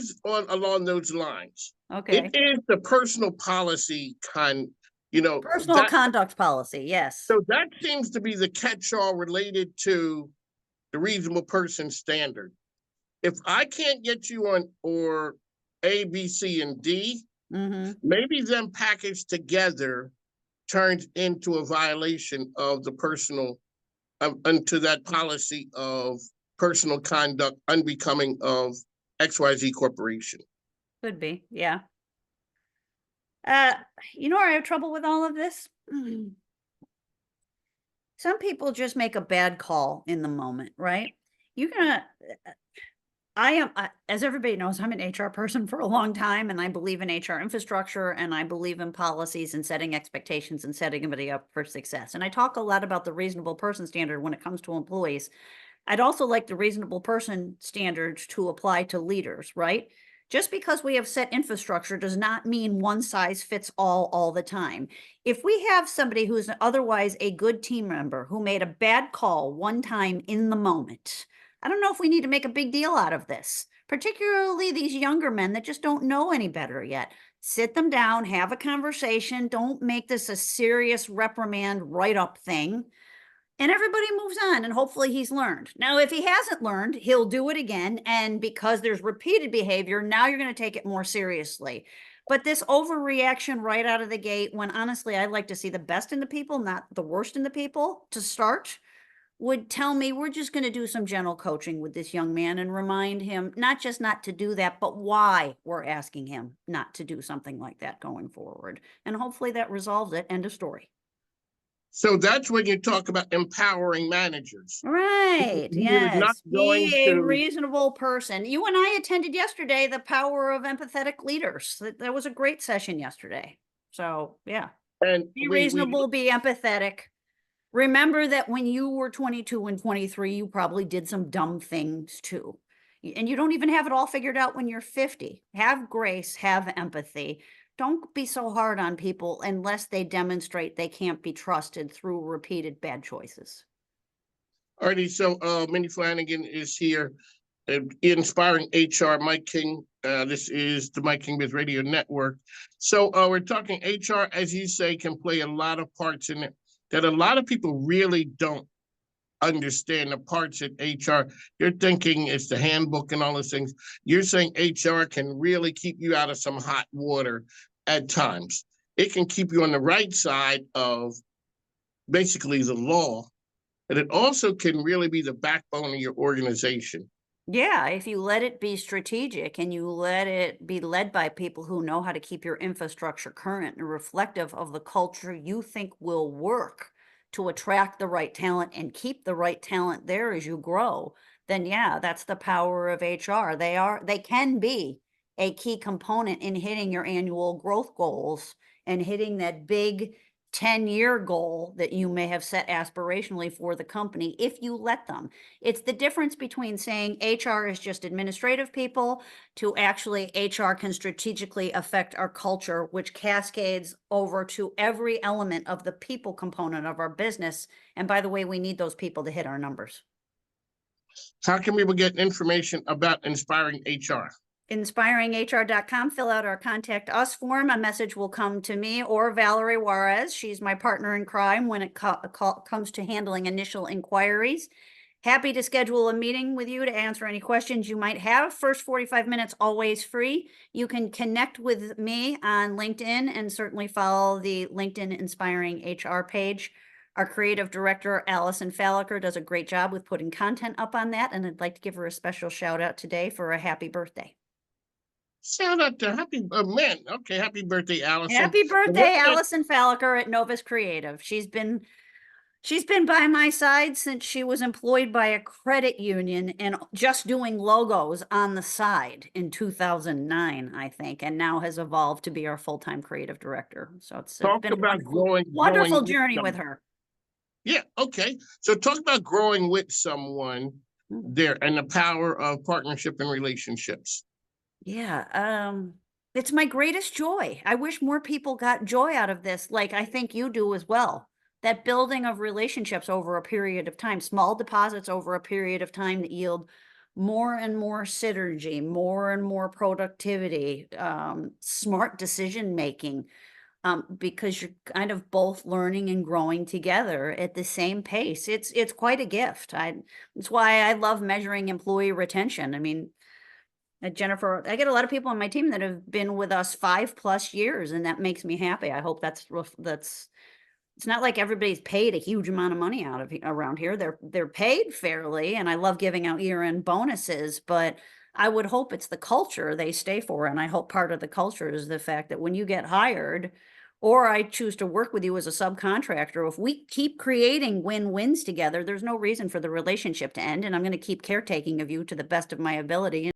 is on along those lines. It Okay. is the personal policy Personal that conduct policy, yes. so that seems to be the catch-all related to the reasonable person standard. If I can't get you on or A, B, C, and D, Mm-hmm. maybe them packaged together turns into a violation of the personal, into that policy of personal conduct unbecoming of XYZ Corporation. Could be, yeah. Uh, you know where I have trouble with all of this? Some people just make a bad call in the moment, right? You're gonna as everybody knows, I'm an HR person for a long time, and I believe in HR infrastructure, and I believe in policies and setting expectations and setting everybody up for success. And I talk a lot about the reasonable person standard when it comes to employees. I'd also like the reasonable person standards to apply to leaders, right? Just because we have set infrastructure does not mean one size fits all the time. If we have somebody who's otherwise a good team member who made a bad call one time in the moment, I don't know if we need to make a big deal out of this, particularly these younger men that just don't know any better yet. Sit them down, have a conversation. Don't make this a serious reprimand write-up thing. And everybody moves on, and hopefully he's learned. Now, if he hasn't learned, he'll do it again. And because there's repeated behavior, now you're going to take it more seriously. But this overreaction right out of the gate, when honestly, I like to see the best in the people, not the worst in the people to start, would tell me we're just going to do some gentle coaching with this young man and remind him not just not to do that, but why we're asking him not to do something like that going forward. And hopefully that resolves it. End of story. So that's when you talk about empowering managers. Right. You're not Yes. going Be a to, reasonable person. You and I attended yesterday the power of empathetic leaders. That was a great session yesterday. So, yeah. and Be we reasonable, be empathetic. Remember that when you were 22 and 23, you probably did some dumb things too. And you don't even have it all figured out when you're 50. Have grace, have empathy. Don't be so hard on people unless they demonstrate they can't be trusted through repeated bad choices. already. So Mindy Flanigan is here, inspiring HR. Mike King. This is the Mike King Biz Radio Network. So we're talking HR, as you say, can play a lot of parts in it that a lot of people really don't understand the parts in HR. You're thinking it's the handbook and all those things. You're saying HR can really keep you out of some hot water at times. It can keep you on the right side of basically the law, and it also can really be the backbone of your organization. Yeah, if you let it be strategic and you let it be led by people who know how to keep your infrastructure current and reflective of the culture you think will work to attract the right talent and keep the right talent there as you grow, then yeah, that's the power of HR. They can be a key component in hitting your annual growth goals and hitting that big 10-year goal that you may have set aspirationally for the company if you let them. It's the difference between saying HR is just administrative people to actually HR can strategically affect our culture, which cascades over to every element of the people component of our business. And by the way, we need those people to hit our numbers. How can people get information about inspiring HR? inspiringhr.com. Fill out our contact us form. A message will come to me or Valerie Juarez. She's my partner in crime when it comes to handling initial inquiries. Happy to schedule a meeting with you to answer any questions you might have. First 45 minutes, always free. You can connect with me on LinkedIn and certainly follow the LinkedIn Inspiring HR page. Our creative director, Allison Falliker, does a great job with putting content up on that, and I'd like to give her a special shout out today for a happy birthday. Shout out to happy man. Okay, happy birthday, Allison. Happy birthday, Allison Falliker at Novus Creative. She's been by my side since she was employed by a credit union and just doing logos on the side in 2009, I think, and now has evolved to be our full-time creative director. So it's been a wonderful journey with her. Yeah, okay. So talk about growing with someone there and the power of partnership and relationships. Yeah, it's my greatest joy. I wish more people got joy out of this, like I think you do as well. That building of relationships over a period of time, small deposits over a period of time that yield more and more synergy, more and more productivity, smart decision making, because you're kind of both learning and growing together at the same pace. It's quite a gift. That's why I love measuring employee retention. I mean, Jennifer, I get a lot of people on my team that have been with us 5+ years, and that makes me happy. I hope that's it's not like everybody's paid a huge amount of money out of around here. They're paid fairly, and I love giving out year-end bonuses, but I would hope it's the culture they stay for, and I hope part of the culture is the fact that when you get hired, or I choose to work with you as a subcontractor, if we keep creating win-wins together, there's no reason for the relationship to end, and I'm going to keep caretaking of you to the best of my ability.